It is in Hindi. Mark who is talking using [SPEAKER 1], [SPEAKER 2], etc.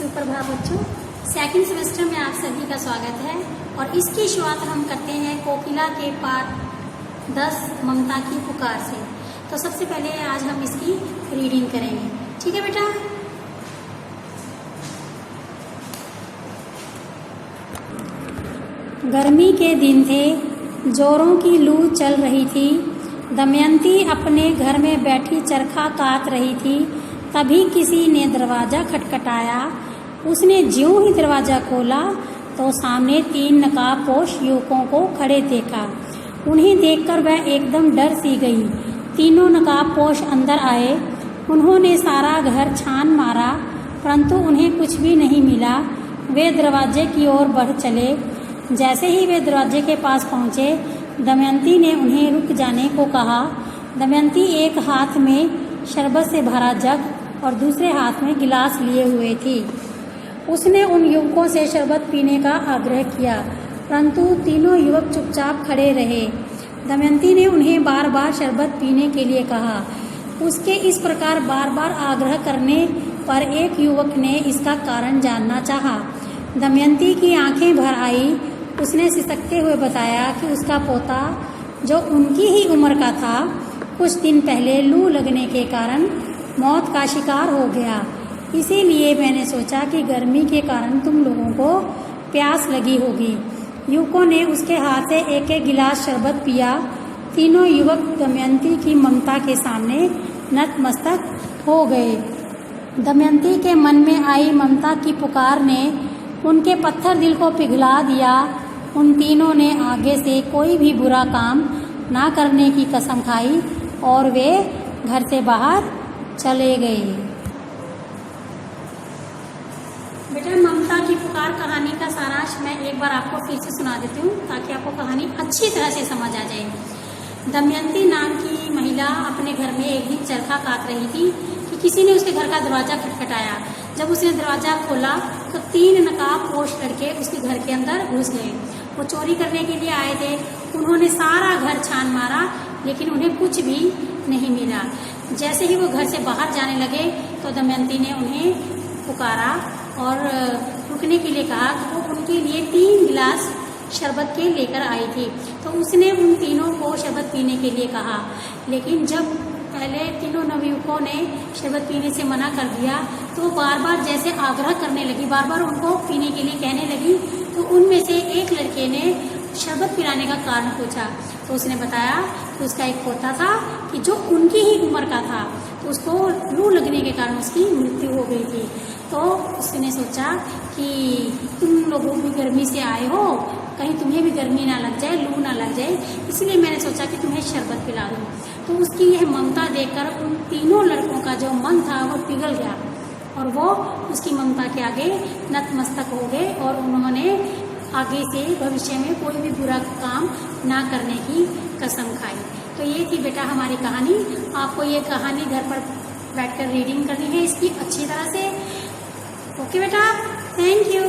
[SPEAKER 1] सुप्रभात बच्चों, सेकंड सेमेस्टर में आप सभी का स्वागत है। और इसकी शुरुआत हम करते हैं कोकिला के पाठ 10 ममता की पुकार से। तो सबसे पहले आज हम इसकी रीडिंग करेंगे, ठीक है बेटा। गर्मी के दिन थे, जोरों की लू चल रही थी। दमयंती अपने घर में बैठी चरखा कात रही थी। तभी किसी ने दरवाजा खटखटाया। उसने ज्यों ही दरवाजा खोला तो सामने 3 नकाबपोश युवकों को खड़े देखा। उन्हें देखकर वह एकदम डर सी गई। तीनों नकाबपोश अंदर आए। उन्होंने सारा घर छान मारा, परंतु उन्हें कुछ भी नहीं मिला। वे दरवाजे की ओर बढ़ चले। जैसे ही वे दरवाजे के पास पहुंचे, दमयंती ने उन्हें रुक जाने को कहा। दमयंती एक हाथ में शरबत से भरा जग और दूसरे हाथ में गिलास लिए हुए थी। उसने उन युवकों से शरबत पीने का आग्रह किया, परंतु तीनों युवक चुपचाप खड़े रहे। दमयंती ने उन्हें बार बार शरबत पीने के लिए कहा। उसके इस प्रकार बार बार आग्रह करने पर एक युवक ने इसका कारण जानना चाहा। दमयंती की आंखें भर आई। उसने सिसकते हुए बताया कि उसका पोता, जो उनकी ही उम्र का था, कुछ दिन पहले लू लगने के कारण मौत का शिकार हो गया। इसीलिए मैंने सोचा कि गर्मी के कारण तुम लोगों को प्यास लगी होगी। युवकों ने उसके हाथ से एक एक गिलास शरबत पिया। तीनों युवक दमयंती की ममता के सामने नतमस्तक हो गए। दमयंती के मन में आई ममता की पुकार ने उनके पत्थर दिल को पिघला दिया। उन तीनों ने आगे से कोई भी बुरा काम ना करने की कसम खाई और वे घर से बाहर चले गए। बेटा, ममता की पुकार कहानी का सारांश मैं एक बार आपको फिर से सुना देती हूँ ताकि आपको कहानी अच्छी तरह से समझ आ जाए। दमयंती नाम की महिला अपने घर में एक दिन चरखा काट रही थी कि किसी ने उसके घर का दरवाजा खटखटाया। जब उसने दरवाजा खोला तो 3 नकाबपोश लड़के उसके घर के अंदर घुस गए। वो चोरी करने के लिए आए थे। उन्होंने सारा घर छान मारा, लेकिन उन्हें कुछ भी नहीं मिला। जैसे ही वो घर से बाहर जाने लगे तो दमयंती ने उन्हें पुकारा और रुकने के लिए कहा। तो वो उनके लिए 3 गिलास शरबत के लेकर आई थी। तो उसने उन तीनों को शरबत पीने के लिए कहा, लेकिन जब पहले तीनों नवयुवकों ने शरबत पीने से मना कर दिया तो बार बार जैसे आग्रह करने लगी, बार बार उनको पीने के लिए कहने लगी। तो उनमें से एक लड़के ने शरबत पिलाने का कारण पूछा। तो उसने बताया कि उसका एक पोता था कि जो उनकी ही उम्र का था, तो उसको लू लगने के कारण उसकी मृत्यु हो गई थी। तो उसने सोचा कि तुम लोगों भी गर्मी से आए हो, कहीं तुम्हें भी गर्मी ना लग जाए, लू ना लग जाए, इसलिए मैंने सोचा कि तुम्हें शरबत पिला दूँ। तो उसकी यह ममता देखकर उन तीनों लड़कों का जो मन था वो पिघल गया और वो उसकी ममता के आगे नतमस्तक हो गए और उन्होंने आगे से भविष्य में कोई भी बुरा काम ना करने की कसम खाई। तो ये थी बेटा हमारी कहानी। आपको ये कहानी घर पर बैठकर रीडिंग करनी है इसकी अच्छी तरह से। ओके बेटा, थैंक यू।